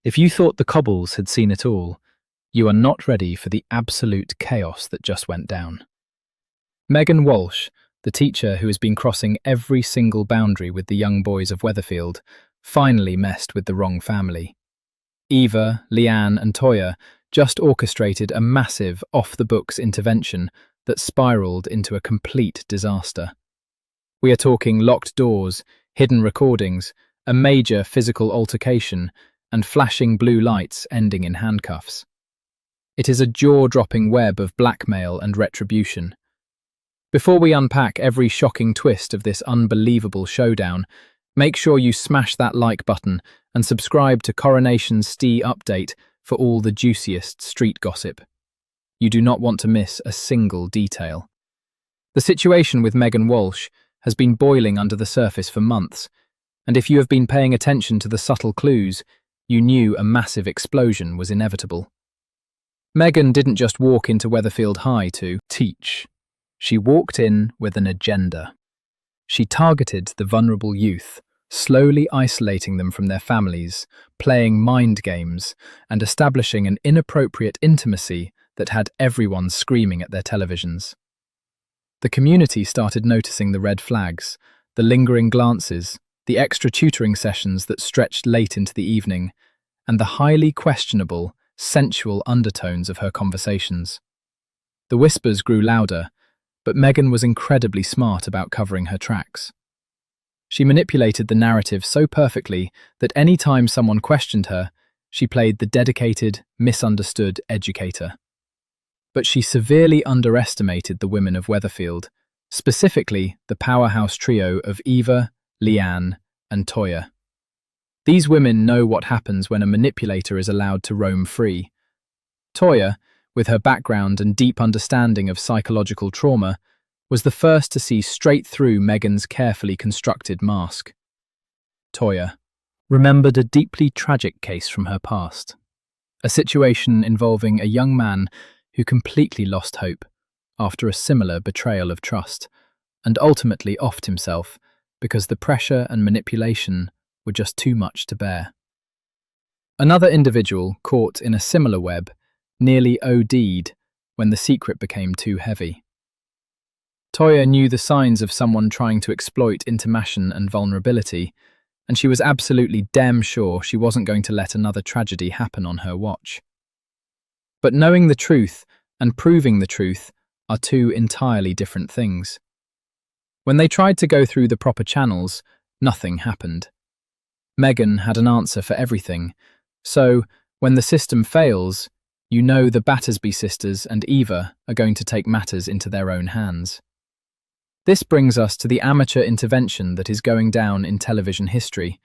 If you thought the Cobbles had seen it all, you are not ready for the absolute chaos that just went down. Megan Walsh, the teacher who has been crossing every single boundary with the young boys of Weatherfield, finally messed with the wrong family. Eva, Leanne and Toya just orchestrated a massive off-the-books intervention that spiraled into a complete disaster. We are talking locked doors, hidden recordings, a major physical altercation, and flashing blue lights ending in handcuffs. It is a jaw-dropping web of blackmail and retribution. Before we unpack every shocking twist of this unbelievable showdown, make sure you smash that like button and subscribe to CoronationST update for all the juiciest street gossip. You do not want to miss a single detail. The situation with Megan Walsh has been boiling under the surface for months, and if you have been paying attention to the subtle clues, you knew a massive explosion was inevitable. Megan didn't just walk into Weatherfield High to teach. She walked in with an agenda. She targeted the vulnerable youth, slowly isolating them from their families, playing mind games, and establishing an inappropriate intimacy that had everyone screaming at their televisions. The community started noticing the red flags, the lingering glances, the extra tutoring sessions that stretched late into the evening, and the highly questionable, sensual undertones of her conversations. The whispers grew louder, but Megan was incredibly smart about covering her tracks. She manipulated the narrative so perfectly that any time someone questioned her, she played the dedicated, misunderstood educator. But she severely underestimated the women of Weatherfield, specifically the powerhouse trio of Eva, Leanne, and Toya. These women know what happens when a manipulator is allowed to roam free. Toya, with her background and deep understanding of psychological trauma, was the first to see straight through Megan's carefully constructed mask. Toya remembered a deeply tragic case from her past, a situation involving a young man who completely lost hope after a similar betrayal of trust, and ultimately offed himself because the pressure and manipulation were just too much to bear. Another individual caught in a similar web nearly OD'd when the secret became too heavy. Toya knew the signs of someone trying to exploit intimation and vulnerability, and she was absolutely damn sure she wasn't going to let another tragedy happen on her watch. But knowing the truth and proving the truth are two entirely different things. When they tried to go through the proper channels, nothing happened. Megan had an answer for everything, so when the system fails, you know the Battersby sisters and Eva are going to take matters into their own hands. This brings us to the amateur intervention that is going down in television history.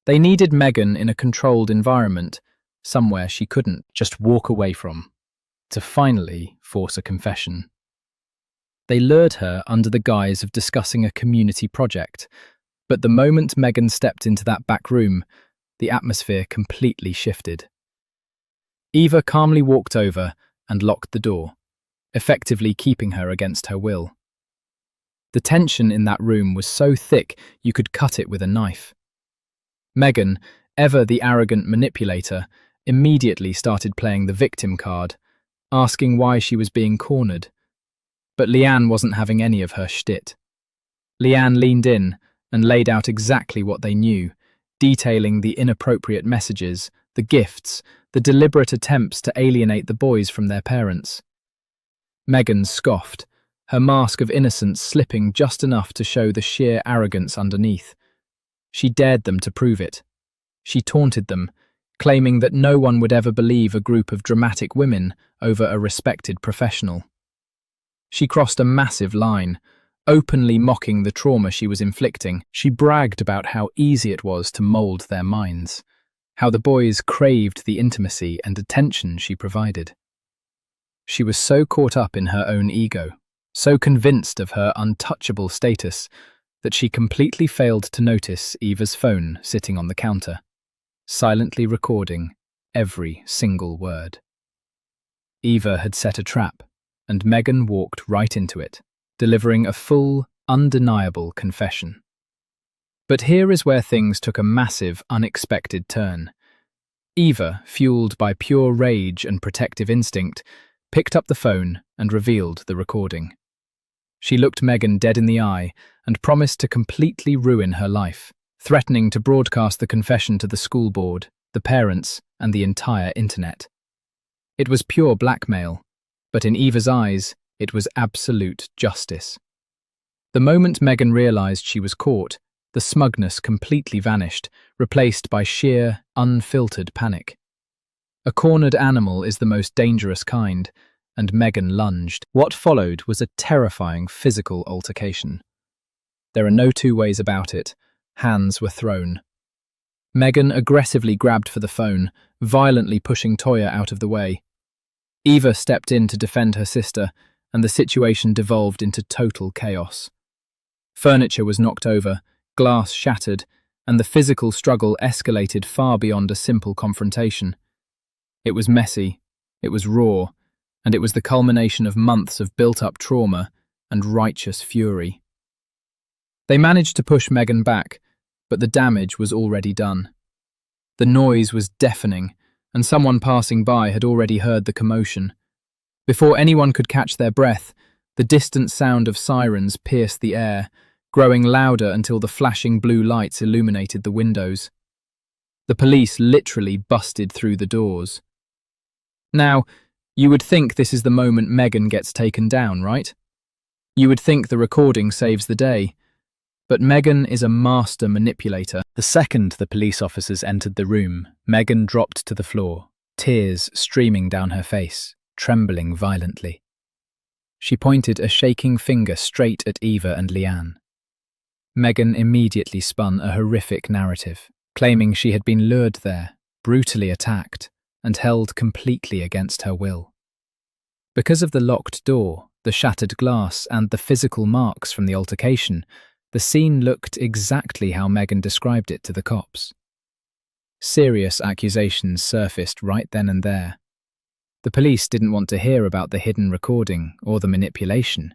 They needed Megan in a controlled environment, somewhere she couldn't just walk away from, to finally force a confession. They lured her under the guise of discussing a community project, but the moment Megan stepped into that back room, the atmosphere completely shifted. Eva calmly walked over and locked the door, effectively keeping her against her will. The tension in that room was so thick you could cut it with a knife. Megan, ever the arrogant manipulator, immediately started playing the victim card, asking why she was being cornered. But Leanne wasn't having any of her shtit. Leanne leaned in and laid out exactly what they knew, detailing the inappropriate messages, the gifts, the deliberate attempts to alienate the boys from their parents. Megan scoffed, her mask of innocence slipping just enough to show the sheer arrogance underneath. She dared them to prove it. She taunted them, claiming that no one would ever believe a group of dramatic women over a respected professional. She crossed a massive line, openly mocking the trauma she was inflicting. She bragged about how easy it was to mold their minds, how the boys craved the intimacy and attention she provided. She was so caught up in her own ego, so convinced of her untouchable status, that she completely failed to notice Eva's phone sitting on the counter, silently recording every single word. Eva had set a trap, and Megan walked right into it, delivering a full, undeniable confession. But here is where things took a massive, unexpected turn. Eva, fueled by pure rage and protective instinct, picked up the phone and revealed the recording. She looked Megan dead in the eye and promised to completely ruin her life, threatening to broadcast the confession to the school board, the parents, and the entire internet. It was pure blackmail, but in Eva's eyes, it was absolute justice. The moment Megan realized she was caught, the smugness completely vanished, replaced by sheer, unfiltered panic. A cornered animal is the most dangerous kind, and Megan lunged. What followed was a terrifying physical altercation. There are no two ways about it. Hands were thrown. Megan aggressively grabbed for the phone, violently pushing Toya out of the way. Eva stepped in to defend her sister, and the situation devolved into total chaos. Furniture was knocked over, glass shattered, and the physical struggle escalated far beyond a simple confrontation. It was messy, it was raw, and it was the culmination of months of built-up trauma and righteous fury. They managed to push Megan back, but the damage was already done. The noise was deafening, and someone passing by had already heard the commotion. Before anyone could catch their breath, the distant sound of sirens pierced the air, growing louder until the flashing blue lights illuminated the windows. The police literally busted through the doors. Now, you would think this is the moment Megan gets taken down, right? You would think the recording saves the day. But Megan is a master manipulator. The second the police officers entered the room, Megan dropped to the floor, tears streaming down her face, trembling violently. She pointed a shaking finger straight at Eva and Leanne. Megan immediately spun a horrific narrative, claiming she had been lured there, brutally attacked, and held completely against her will. Because of the locked door, the shattered glass, and the physical marks from the altercation, the scene looked exactly how Megan described it to the cops. Serious accusations surfaced right then and there. The police didn't want to hear about the hidden recording or the manipulation.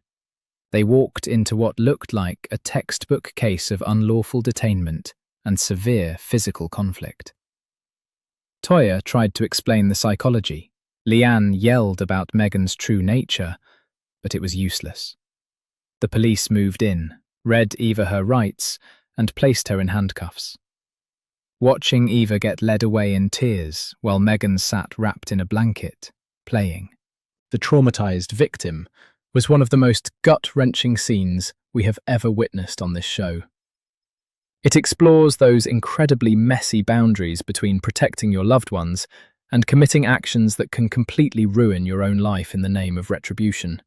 They walked into what looked like a textbook case of unlawful detainment and severe physical conflict. Toya tried to explain the psychology. Leanne yelled about Megan's true nature, but it was useless. The police moved in, read Eva her rights, and placed her in handcuffs. Watching Eva get led away in tears while Megan sat wrapped in a blanket, playing. The traumatized victim was one of the most gut-wrenching scenes we have ever witnessed on this show. It explores those incredibly messy boundaries between protecting your loved ones and committing actions that can completely ruin your own life in the name of retribution.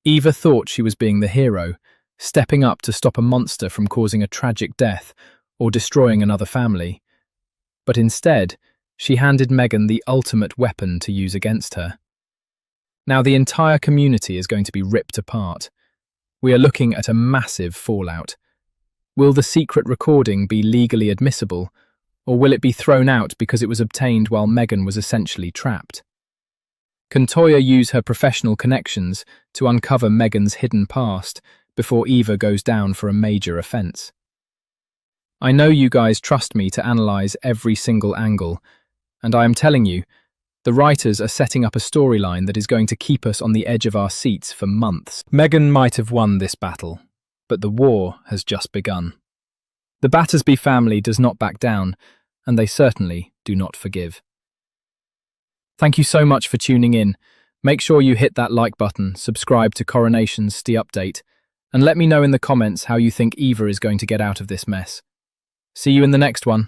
Eva thought she was being the hero, stepping up to stop a monster from causing a tragic death or destroying another family. But instead, she handed Megan the ultimate weapon to use against her. Now the entire community is going to be ripped apart. We are looking at a massive fallout. Will the secret recording be legally admissible, or will it be thrown out because it was obtained while Megan was essentially trapped? Can Toya use her professional connections to uncover Megan's hidden past before Eva goes down for a major offence? I know you guys trust me to analyse every single angle, and I am telling you, the writers are setting up a storyline that is going to keep us on the edge of our seats for months. Megan might have won this battle, but the war has just begun. The Battersby family does not back down, and they certainly do not forgive. Thank you so much for tuning in. Make sure you hit that like button, subscribe to CoronationST Update, and let me know in the comments how you think Eva is going to get out of this mess. See you in the next one.